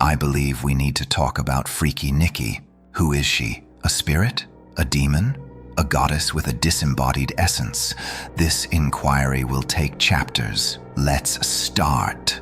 I believe we need to talk about Freaky Nikky. Who is she? A spirit? A demon? A goddess with a disembodied essence? This inquiry will take chapters. Let's start.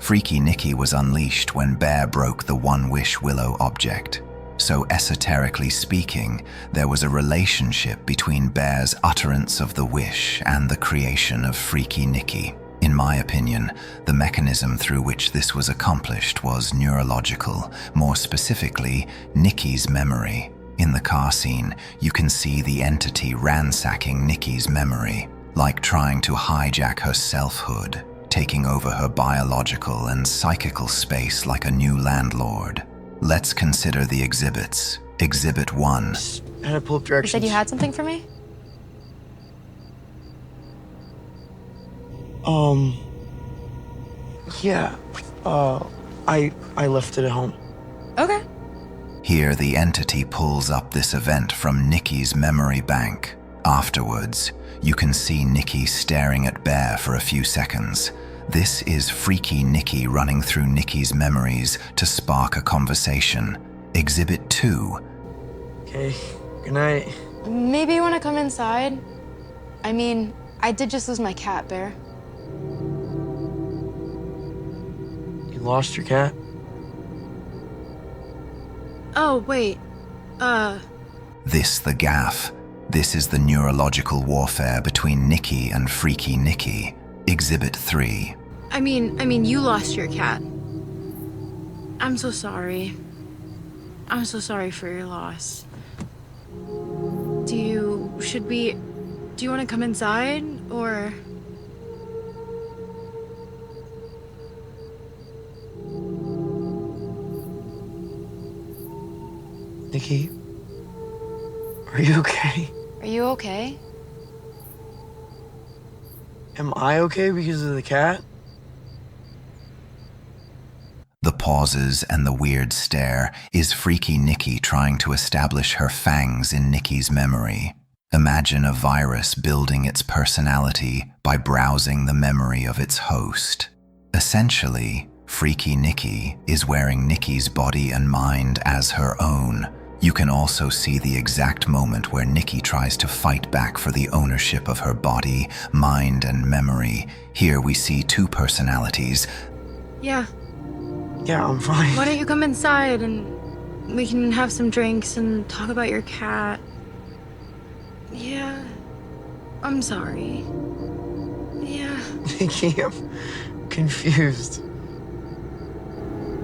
Freaky Nikky was unleashed when Bear broke the one-wish willow object. So esoterically speaking, there was a relationship between Bear's utterance of the wish and the creation of Freaky Nikky. In my opinion, the mechanism through which this was accomplished was neurological, more specifically, Nikki's memory. In the car scene, you can see the entity ransacking Nikki's memory, like trying to hijack her selfhood, taking over her biological and psychical space like a new landlord. Let's consider the exhibits. Exhibit 1. I had to pull up directions. You said you had something for me? Yeah. I left it at home. Okay. Here, the entity pulls up this event from Nikki's memory bank. Afterwards, you can see Nikki staring at Bear for a few seconds. This is Freaky Nikky running through Nikki's memories to spark a conversation. Exhibit 2. Okay, good night. Maybe you want to come inside? I mean, I did just lose my cat, Bear. You lost your cat? Oh, wait. This the gaff. This is the neurological warfare between Nikki and Freaky Nikky. Exhibit 3. I mean, you lost your cat. I'm so sorry. I'm so sorry for your loss. Do you want to come inside, or? Nikki, are you okay? Are you okay? Am I okay because of the cat? The pauses and the weird stare is Freaky Nikky trying to establish her fangs in Nikki's memory. Imagine a virus building its personality by browsing the memory of its host. Essentially, Freaky Nikky is wearing Nikki's body and mind as her own. You can also see the exact moment where Nikki tries to fight back for the ownership of her body, mind, and memory. Here we see two personalities. Yeah. Yeah, I'm fine. Why don't you come inside and we can have some drinks and talk about your cat? Yeah. I'm sorry. Yeah. Nikki, I'm confused.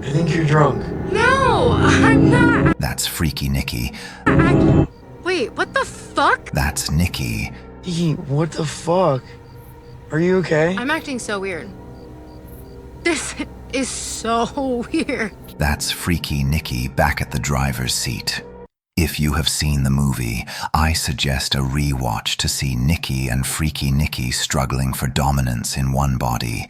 I think you're drunk. No, I'm not. That's Freaky Nikky. Wait, what the fuck? That's Nikki. Nikki, what the fuck? Are you okay? I'm acting so weird. This is so weird. That's Freaky Nikky back at the driver's seat. If you have seen the movie, I suggest a rewatch to see Nikki and Freaky Nikky struggling for dominance in one body.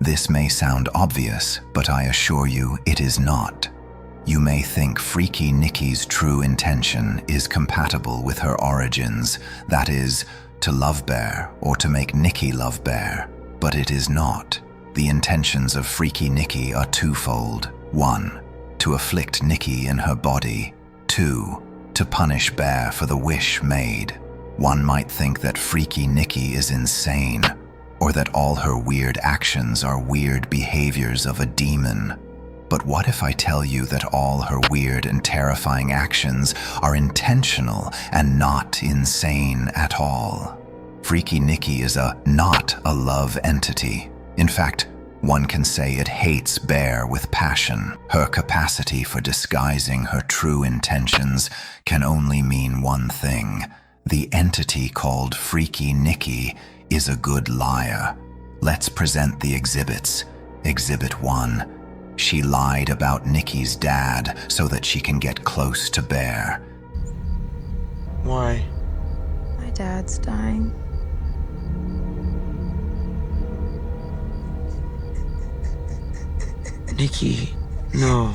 This may sound obvious, but I assure you it is not. You may think Freaky Nikky's true intention is compatible with her origins, that is, to love Bear or to make Nikki love Bear, but it is not. The intentions of Freaky Nikky are twofold. 1. To afflict Nikki in her body. 2. To punish Bear for the wish made. One might think that Freaky Nikky is insane, or that all her weird actions are weird behaviors of a demon. But what if I tell you that all her weird and terrifying actions are intentional and not insane at all? Freaky Nikky is not a love entity. In fact, one can say it hates Bear with passion. Her capacity for disguising her true intentions can only mean one thing. The entity called Freaky Nikky is a good liar. Let's present the exhibits. Exhibit 1. She lied about Nikki's dad so that she can get close to Bear. Why? My dad's dying. Nikki, no.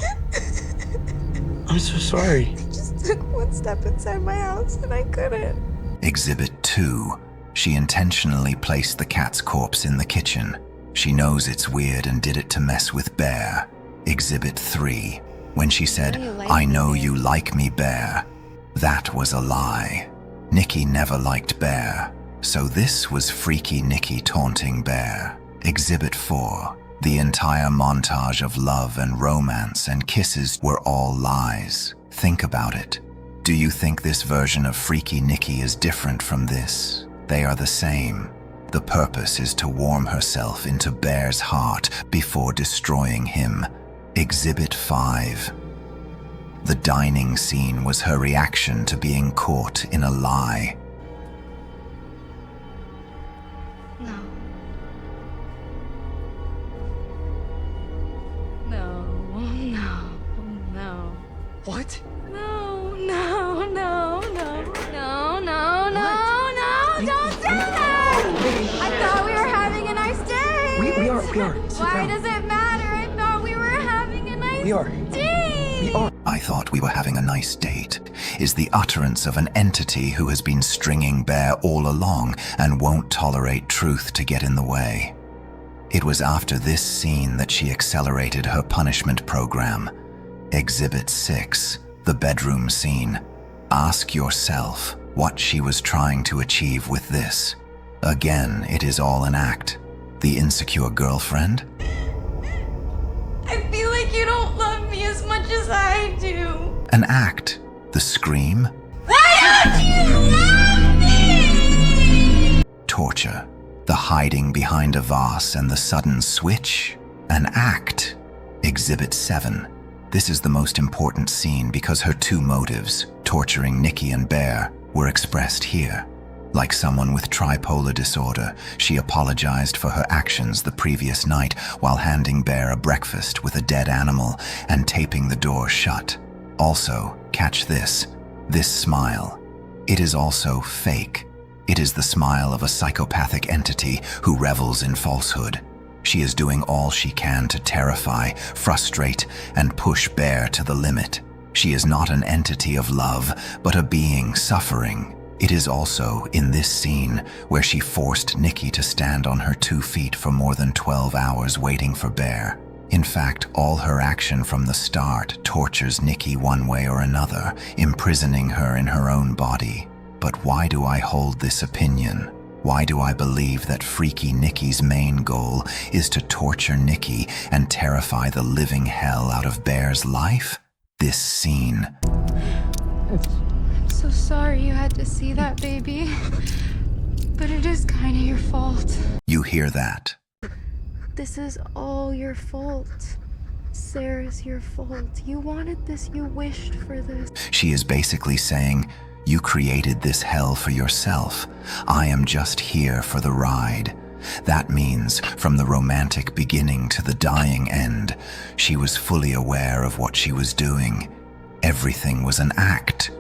I'm so sorry. I just took one step inside my house and I couldn't. Exhibit 2. She intentionally placed the cat's corpse in the kitchen. She knows it's weird and did it to mess with Bear. Exhibit 3. When she said, "I know you like me, Bear." That was a lie. Nikki never liked Bear. So this was Freaky Nikky taunting Bear. Exhibit 4. The entire montage of love and romance and kisses were all lies. Think about it. Do you think this version of Freaky Nikky is different from this? They are the same. The purpose is to warm herself into Bear's heart before destroying him. Exhibit 5. The dining scene was her reaction to being caught in a lie. No. No, no, no. What? No, no, no, no, no, no, no, don't do that! I thought we were having a nice day! We are. Sit Why down. does it matter? I thought we were having a nice We are. date! We are. I thought we were having a nice date is the utterance of an entity who has been stringing Bear all along and won't tolerate truth to get in the way. It was after this scene that she accelerated her punishment program. Exhibit 6, the bedroom scene. Ask yourself what she was trying to achieve with this. Again, it is all an act. The insecure girlfriend? I feel like you don't love me as much as I do. An act. The scream? Why don't you love me? Torture. The hiding behind a vase and the sudden switch? An act. Exhibit 7. This is the most important scene because her two motives, torturing Nikki and Bear, were expressed here. Like someone with tripolar disorder, she apologized for her actions the previous night while handing Bear a breakfast with a dead animal and taping the door shut. Also, catch this smile. It is also fake. It is the smile of a psychopathic entity who revels in falsehood. She is doing all she can to terrify, frustrate, and push Bear to the limit. She is not an entity of love, but a being suffering. It is also in this scene where she forced Nikki to stand on her 2 feet for more than 12 hours waiting for Bear. In fact, all her action from the start tortures Nikki one way or another, imprisoning her in her own body. But why do I hold this opinion? Why do I believe that Freaky Nikky's main goal is to torture Nikki and terrify the living hell out of Bear's life? This scene. I'm so sorry you had to see that, baby. But it is kind of your fault. You hear that? This is all your fault. Sarah's your fault. You wanted this, you wished for this. She is basically saying, you created this hell for yourself. I am just here for the ride. That means, from the romantic beginning to the dying end, she was fully aware of what she was doing. Everything was an act.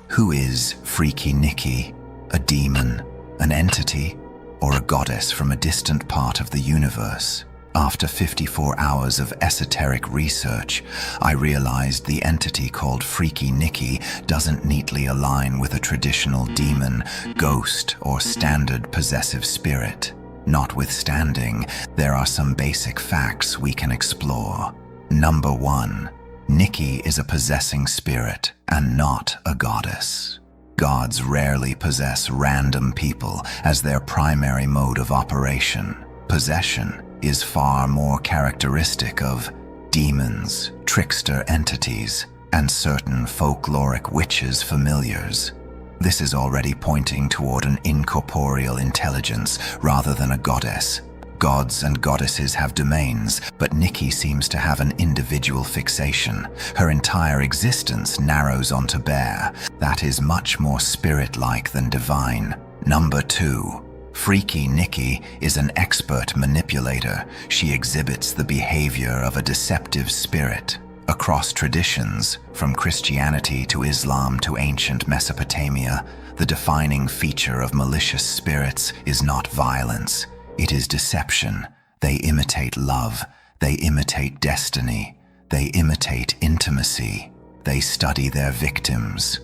Who is Freaky Nikky? A demon, an entity, or a goddess from a distant part of the universe? After 54 hours of esoteric research, I realized the entity called Freaky Nikky doesn't neatly align with a traditional demon, ghost, or standard possessive spirit. Notwithstanding, there are some basic facts we can explore. Number 1. Nikki is a possessing spirit and not a goddess. Gods rarely possess random people as their primary mode of operation. Possession is far more characteristic of demons, trickster entities, and certain folkloric witches' familiars. This is already pointing toward an incorporeal intelligence rather than a goddess. Gods and goddesses have domains, but Nikki seems to have an individual fixation. Her entire existence narrows onto Bear. That is much more spirit-like than divine. Number 2. Freaky Nikky is an expert manipulator. She exhibits the behavior of a deceptive spirit. Across traditions, from Christianity to Islam to ancient Mesopotamia, the defining feature of malicious spirits is not violence. It is deception. They imitate love. They imitate destiny. They imitate intimacy. They study their victims.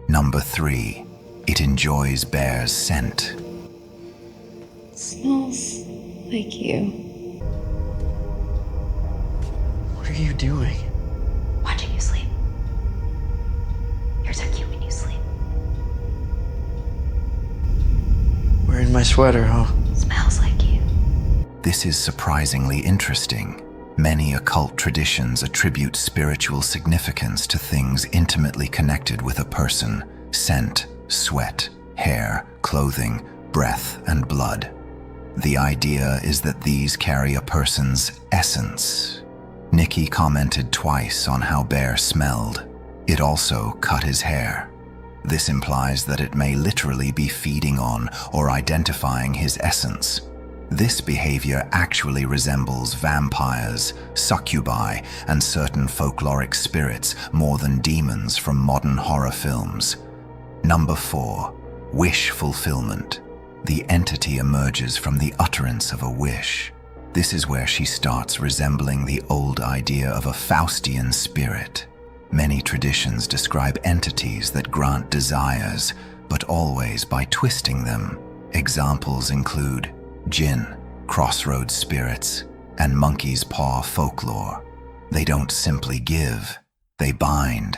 Number 3, it enjoys bear's scent. It smells like you. What are you doing? Watching you sleep. You're so cute when you sleep. Wearing my sweater, huh? Smells like you. This is surprisingly interesting. Many occult traditions attribute spiritual significance to things intimately connected with a person: scent, sweat, hair, clothing, breath, and blood. The idea is that these carry a person's essence. Nikki commented twice on how Bear smelled. It also cut his hair. This implies that it may literally be feeding on or identifying his essence. This behavior actually resembles vampires, succubi, and certain folkloric spirits more than demons from modern horror films. Number 4, wish fulfillment. The entity emerges from the utterance of a wish. This is where she starts resembling the old idea of a Faustian spirit. Many traditions describe entities that grant desires, but always by twisting them. Examples include Jinn, crossroads spirits, and monkey's paw folklore. They don't simply give, they bind.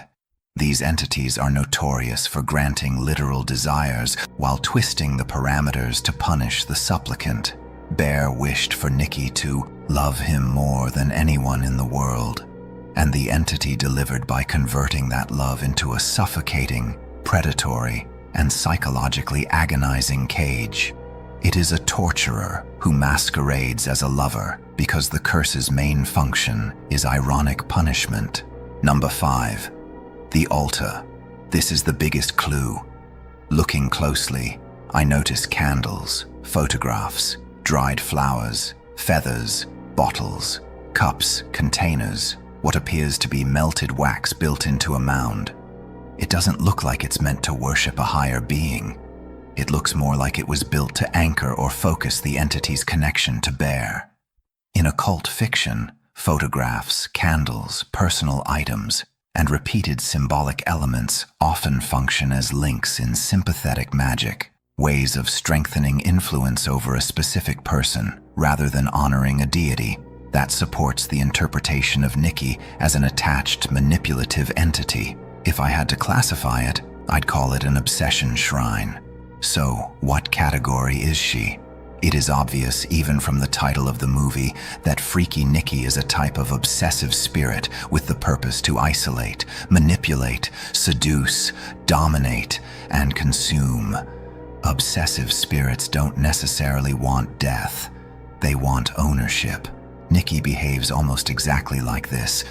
These entities are notorious for granting literal desires while twisting the parameters to punish the supplicant. Bear wished for Nikki to love him more than anyone in the world, and the entity delivered by converting that love into a suffocating, predatory, and psychologically agonizing cage. It is a torturer who masquerades as a lover because the curse's main function is ironic punishment. Number 5, the altar. This is the biggest clue. Looking closely, I notice candles, photographs, dried flowers, feathers, bottles, cups, containers, what appears to be melted wax built into a mound. It doesn't look like it's meant to worship a higher being. It looks more like it was built to anchor or focus the entity's connection to Bear. In occult fiction, photographs, candles, personal items, and repeated symbolic elements often function as links in sympathetic magic, ways of strengthening influence over a specific person rather than honoring a deity. That supports the interpretation of Nikki as an attached, manipulative entity. If I had to classify it, I'd call it an obsession shrine. So, what category is she? It is obvious, even from the title of the movie, that Freaky Nikky is a type of obsessive spirit with the purpose to isolate, manipulate, seduce, dominate, and consume. Obsessive spirits don't necessarily want death. They want ownership. Nikki behaves almost exactly like this.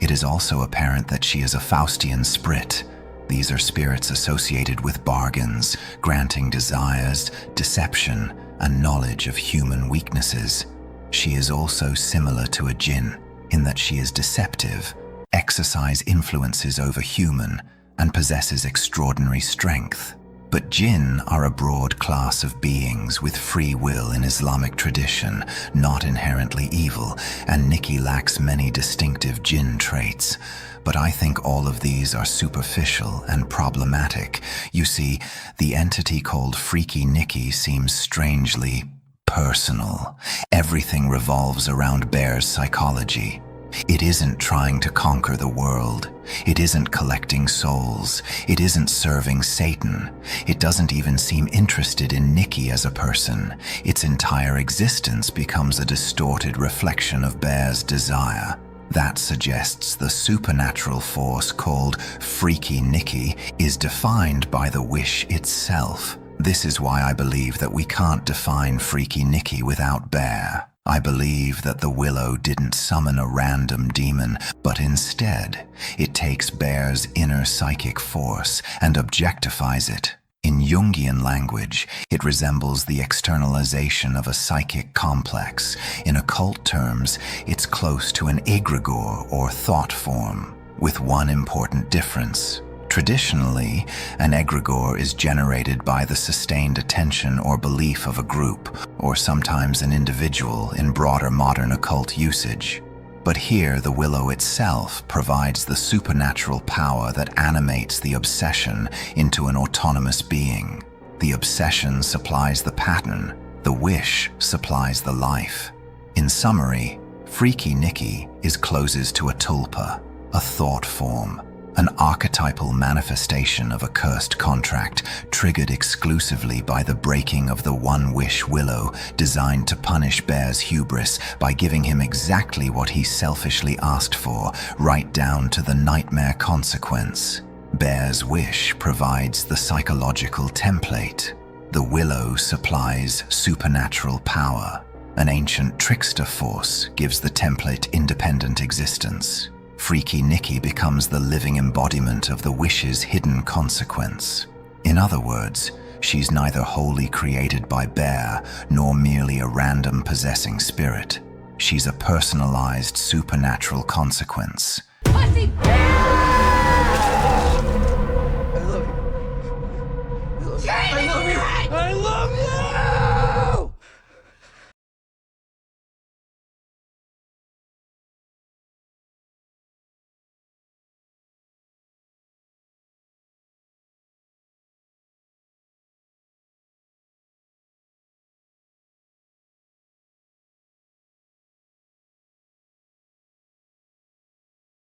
It is also apparent that she is a Faustian sprit. These are spirits associated with bargains, granting desires, deception, and knowledge of human weaknesses. She is also similar to a Jinn in that she is deceptive, exercises influences over human, and possesses extraordinary strength. But Jinn are a broad class of beings with free will in Islamic tradition, not inherently evil, and Nikki lacks many distinctive Jinn traits. But I think all of these are superficial and problematic. You see, the entity called Freaky Nikky seems strangely personal. Everything revolves around Bear's psychology. It isn't trying to conquer the world. It isn't collecting souls. It isn't serving Satan. It doesn't even seem interested in Nikki as a person. Its entire existence becomes a distorted reflection of Bear's desire. That suggests the supernatural force called Freaky Nikky is defined by the wish itself. This is why I believe that we can't define Freaky Nikky without Bear. I believe that the Willow didn't summon a random demon, but instead, it takes Bear's inner psychic force and objectifies it. In Jungian language, it resembles the externalization of a psychic complex. In occult terms, it's close to an egregore or thought form, with one important difference. Traditionally, an egregore is generated by the sustained attention or belief of a group, or sometimes an individual in broader modern occult usage. But here, the willow itself provides the supernatural power that animates the obsession into an autonomous being. The obsession supplies the pattern, the wish supplies the life. In summary, Freaky Nikky is closest to a tulpa, a thought form, an archetypal manifestation of a cursed contract triggered exclusively by the breaking of the one-wish willow designed to punish Bear's hubris by giving him exactly what he selfishly asked for, right down to the nightmare consequence. Bear's wish provides the psychological template. The willow supplies supernatural power. An ancient trickster force gives the template independent existence. Freaky Nikky becomes the living embodiment of the wish's hidden consequence. In other words, she's neither wholly created by Bear nor merely a random possessing spirit. She's a personalized supernatural consequence. Pussy!